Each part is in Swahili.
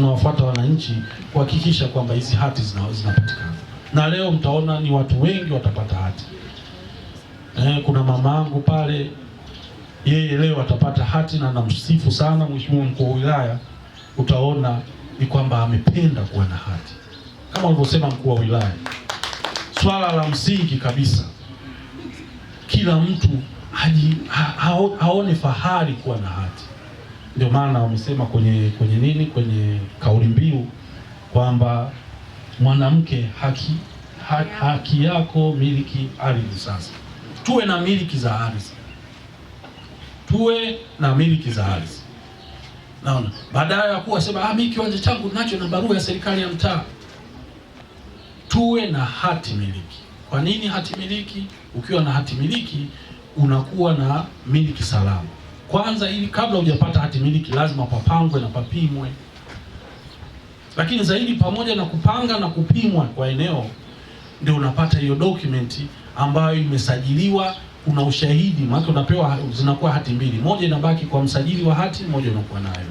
tunawafuata wananchi kuhakikisha kwamba hizi hati zinapatikana. Na leo mtaona ni watu wengi watapata hati. Kuna mamangu pale, yeye leo atapata hati, na namsifu sana Mheshimiwa Mkuu wa Wilaya. Utaona ni kwamba amependa kuwa na hati. Kama alivyosema Mkuu wa Wilaya, swala la msingi kabisa, kila mtu haone fahari kuwa na hati. Ndio maana wamesema kwenye kauli mbiu kwamba mwanamke haki yako miliki ardhi. Sasa tuwe na miliki za ardhi, naona badala ya kuwa sema mimi kiwanja changu nacho na barua ya serikali ya mtaa. Tuwe na hati miliki. Kwa nini hati miliki? Ukiwa na hati miliki unakuwa na miliki salama. Kwanza, ili kabla hujapata hati miliki lazima papangwe na papimwe. Lakini zaidi, pamoja na kupanga na kupimwa kwa eneo, ndio unapata hiyo dokumenti ambayo imesajiliwa, kuna ushahidi. Maana unapewa, zinakuwa hati mbili, moja inabaki kwa msajili wa hati, moja unakuwa nayo.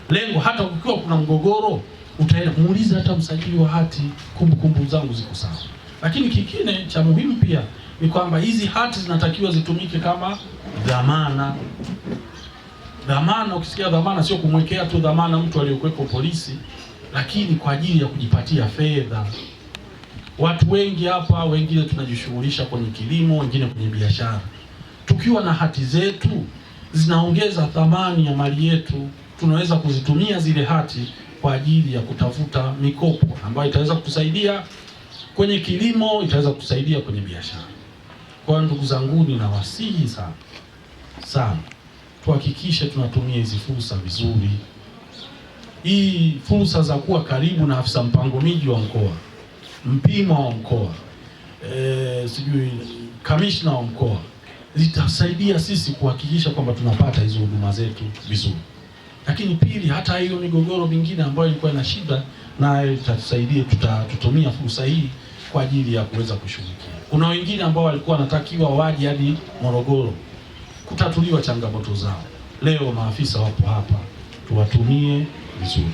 Lengo hata ukiwa kuna mgogoro utaenda muulize hata msajili wa hati, kumbukumbu zangu ziko sawa. Lakini kingine cha muhimu pia ni kwamba hizi hati zinatakiwa zitumike kama dhamana. Dhamana, ukisikia dhamana sio kumwekea tu dhamana mtu aliyokuwepo polisi, lakini kwa ajili ya kujipatia fedha. Watu wengi hapa, wengine tunajishughulisha kwenye kilimo, wengine kwenye biashara. Tukiwa na hati zetu zinaongeza thamani ya mali yetu, tunaweza kuzitumia zile hati kwa ajili ya kutafuta mikopo ambayo itaweza kutusaidia kwenye kilimo, itaweza kutusaidia kwenye biashara. Kwa ndugu zangu, ninawasihi sana tuhakikishe tunatumia hizi fursa vizuri. Hii fursa za kuwa karibu na afisa mpango miji wa mkoa, mpima wa mkoa, kamishna wa mkoa, zitasaidia sisi kuhakikisha kwamba tunapata hizo huduma zetu vizuri. Lakini pili, hata hiyo migogoro mingine ambayo ilikuwa ina shida, nayo itatusaidia, tutatumia fursa hii kwa ajili ya kuweza kushughulikia. Kuna wengine ambao walikuwa wanatakiwa waje hadi Morogoro kutatuliwa changamoto zao. Leo maafisa wapo hapa, tuwatumie vizuri.